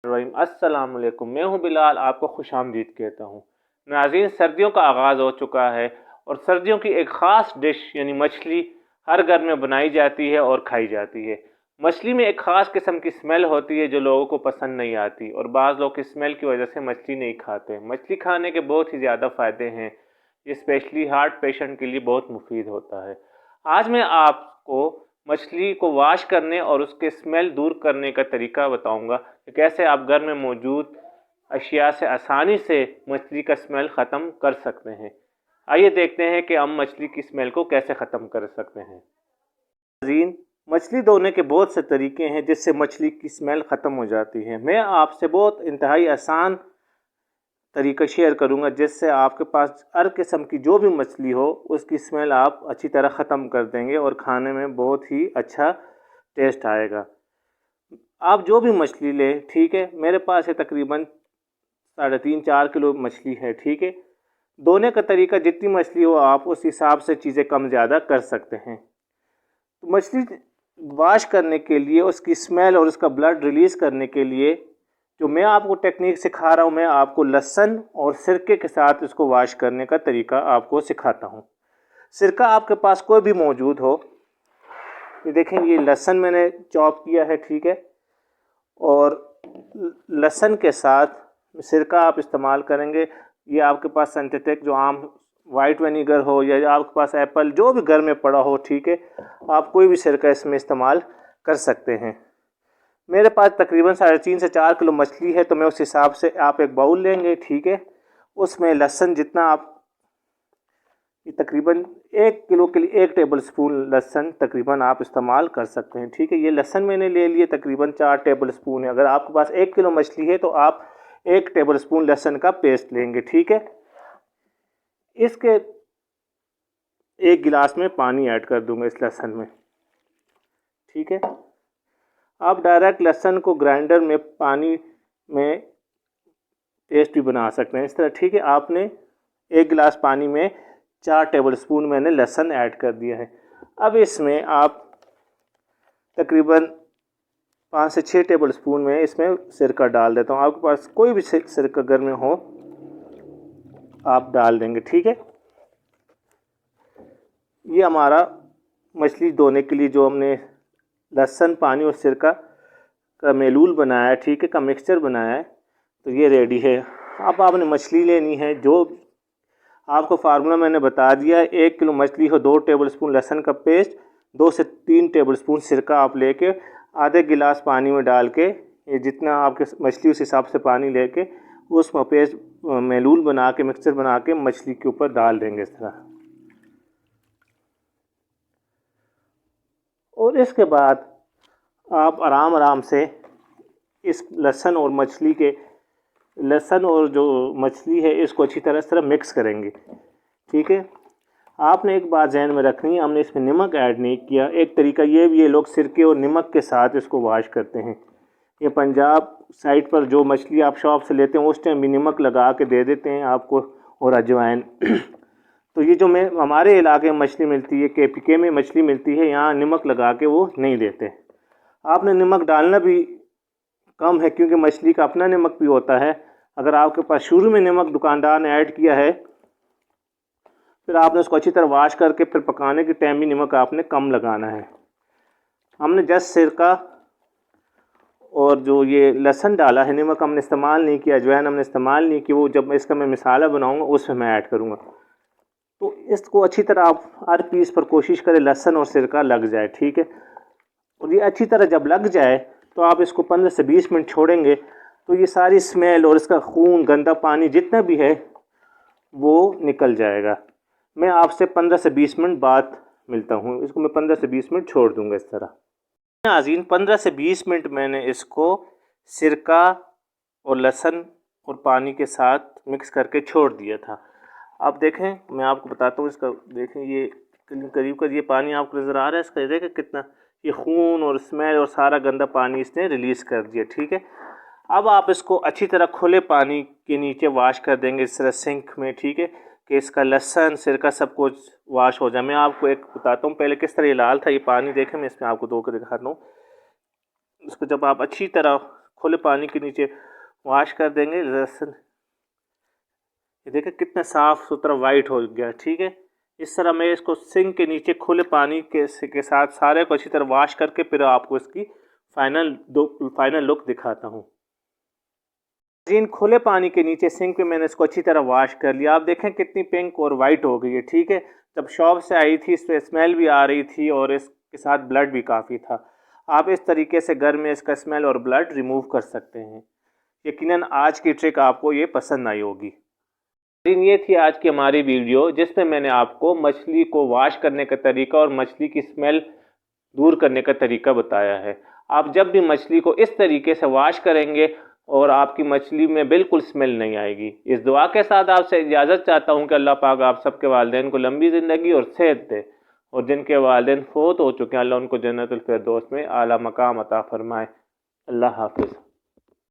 अस्सलाम वालेकुम। मैं हूं बिलाल, आपको खुशामदीद कहता हूं। नाज़रीन, सर्दियों का आगाज़ हो चुका है और सर्दियों की एक ख़ास डिश यानी मछली हर घर में बनाई जाती है और खाई जाती है। मछली में एक ख़ास किस्म की स्मेल होती है जो लोगों को पसंद नहीं आती और बाज़ लोग इस स्मेल की वजह से मछली नहीं खाते। मछली खाने के बहुत ही ज़्यादा फ़ायदे हैं। ये स्पेशली हार्ट पेशेंट के लिए बहुत मुफीद होता है। आज मैं आपको मछली को वॉश करने और उसके स्मेल दूर करने का तरीका बताऊंगा कि कैसे आप घर में मौजूद अशिया से आसानी से मछली का स्मेल ख़त्म कर सकते हैं। आइए देखते हैं कि हम मछली की स्मेल को कैसे ख़त्म कर सकते हैं। नाज़रीन, मछली धोने के बहुत से तरीके हैं जिससे मछली की स्मेल ख़त्म हो जाती है। मैं आपसे बहुत इंतहाई आसान तरीका शेयर करूंगा जिससे आपके पास हर किस्म की जो भी मछली हो उसकी स्मेल आप अच्छी तरह ख़त्म कर देंगे और खाने में बहुत ही अच्छा टेस्ट आएगा। आप जो भी मछली लें, ठीक है, मेरे पास है तकरीबन 3.5-4 किलो मछली है, ठीक है। धोने का तरीका जितनी मछली हो आप उस हिसाब से चीज़ें कम ज़्यादा कर सकते हैं। तो मछली वॉश करने के लिए, उसकी स्मेल और उसका ब्लड रिलीज़ करने के लिए जो मैं आपको टेक्निक सिखा रहा हूँ, मैं आपको लहसुन और सिरके के साथ इसको वॉश करने का तरीका आपको सिखाता हूँ। सिरका आपके पास कोई भी मौजूद हो, ये देखें, ये लहसुन मैंने चॉप किया है, ठीक है, और लहसुन के साथ सिरका आप इस्तेमाल करेंगे। ये आपके पास सिंथेटिक जो आम वाइट विनेगर हो या आपके पास एप्पल जो भी घर में पड़ा हो, ठीक है, आप कोई भी सिरका इसमें इस्तेमाल कर सकते हैं। मेरे पास तकरीबन 3.5 से 4 किलो मछली है, तो मैं उस हिसाब से आप एक बाउल लेंगे, ठीक है। उसमें लहसुन जितना आप, तकरीबन 1 किलो के लिए 1 टेबल स्पून लहसुन तकरीबन आप इस्तेमाल कर सकते हैं, ठीक है। ये लहसुन मैंने ले लिए तकरीबन 4 टेबल स्पून है। अगर आपके पास 1 किलो मछली है तो आप 1 टेबल स्पून लहसुन का पेस्ट लेंगे, ठीक है। इसके 1 गिलास में पानी ऐड कर दूंगा इस लहसुन में, ठीक है। आप डायरेक्ट लहसुन को ग्राइंडर में पानी में पेस्ट भी बना सकते हैं इस तरह, ठीक है। आपने 1 गिलास पानी में 4 टेबल स्पून मैंने लहसुन ऐड कर दिया है। अब इसमें आप तकरीबन 5 से 6 टेबल स्पून में इसमें सिरका डाल देता हूँ। आपके पास कोई भी सिरका घर में हो आप डाल देंगे, ठीक है। ये हमारा मछली धोने के लिए जो हमने लहसुन, पानी और सिरका का मेलूल बनाया है, ठीक है, का मिक्सचर बनाया है, तो ये रेडी है। अब आपने मछली लेनी है, जो आपको फार्मूला मैंने बता दिया है। 1 किलो मछली हो 2 टेबल स्पून लहसुन का पेस्ट, 2 से 3 टेबल स्पून सिरका आप लेके आधे गिलास पानी में डाल के, ये जितना आपके मछली उस हिसाब से पानी लेके उसमें पेस्ट मेलूल बना के, मिक्सचर बना के मछली के ऊपर डाल देंगे इस तरह। और इसके बाद आप आराम आराम से इस लहसुन और जो मछली है इसको अच्छी तरह मिक्स करेंगे, ठीक है। आपने एक बात ध्यान में रखनी है, हमने इसमें नमक ऐड नहीं किया। एक तरीका ये भी है, लोग सिरके और नमक के साथ इसको वॉश करते हैं। ये पंजाब साइड पर जो मछली आप शॉप से लेते हैं उस टाइम भी नमक लगा के दे देते हैं आपको, और अजवाइन। तो ये जो हमारे इलाके में मछली मिलती है, KPK में मछली मिलती है, यहाँ नमक लगा के वो नहीं देते। आपने नमक डालना भी कम है क्योंकि मछली का अपना नमक भी होता है। अगर आपके पास शुरू में नमक दुकानदार ने ऐड किया है, फिर आपने उसको अच्छी तरह वॉश करके फिर पकाने के टाइम भी नमक आपने कम लगाना है। हमने जस्ट सिरका और जो ये लहसुन डाला है, नमक हमने इस्तेमाल नहीं किया, अजवाइन हमने इस्तेमाल नहीं की। वो जब इसका मैं मसाला बनाऊंगा उसमें मैं ऐड करूँगा। तो इसको अच्छी तरह आप हर पीस पर कोशिश करें लहसुन और सिरका लग जाए, ठीक है। और ये अच्छी तरह जब लग जाए तो आप इसको 15 से 20 मिनट छोड़ेंगे तो ये सारी स्मेल और इसका खून, गंदा पानी जितना भी है वो निकल जाएगा। मैं आपसे 15 से 20 मिनट बाद मिलता हूँ। इसको मैं 15 से 20 मिनट छोड़ दूँगा इस तरह। नाज़रीन, 15 से 20 मिनट मैंने इसको सिरका और लहसुन और पानी के साथ मिक्स करके छोड़ दिया था। अब देखें, मैं आपको बताता हूँ इसका। देखें, ये करीब ये पानी आपको नज़र आ रहा है इसका, देखें कितना ये खून और स्मेल और सारा गंदा पानी इसने रिलीज़ कर दिया, ठीक है। अब आप इसको अच्छी तरह खुले पानी के नीचे वॉश कर देंगे इस तरह सिंक में, ठीक है, कि इसका लहसुन, सिरका सब कुछ वॉश हो जाए। मैं आपको एक बताता हूँ पहले किस तरह ये लाल था ये पानी। देखें, मैं इसमें आपको धो कर दिखाता हूँ। इसको जब आप अच्छी तरह खुले पानी के नीचे वॉश कर देंगे। लहसुन ये देखें कितना साफ़ सुथरा वाइट हो गया, ठीक है। इस तरह मैं इसको सिंक के नीचे खुले पानी के साथ सारे को अच्छी तरह वॉश करके फिर आपको इसकी फाइनल लुक दिखाता हूँ। जीन खुले पानी के नीचे सिंक में मैंने इसको अच्छी तरह वॉश कर लिया। आप देखें कितनी पिंक और वाइट हो गई है, ठीक है। जब शॉप से आई थी इस पर स्मेल भी आ रही थी और इसके साथ ब्लड भी काफ़ी था। आप इस तरीके से घर में इसका स्मेल और ब्लड रिमूव कर सकते हैं। यकीनन आज की ट्रिक आपको ये पसंद आई होगी। ये थी आज की हमारी वीडियो जिसमें मैंने आपको मछली को वॉश करने का तरीका और मछली की स्मेल दूर करने का तरीका बताया है। आप जब भी मछली को इस तरीके से वॉश करेंगे और आपकी मछली में बिल्कुल स्मेल नहीं आएगी। इस दुआ के साथ आपसे इजाज़त चाहता हूँ कि अल्लाह पाक आप सबके वालिदैन को लंबी ज़िंदगी और सेहत दे, और जिनके वालिदैन फ़ौत हो चुके हैं अल्लाह उनको जन्नतुल फिरदौस में आला मकाम अता फरमाए। अल्लाह हाफिज़।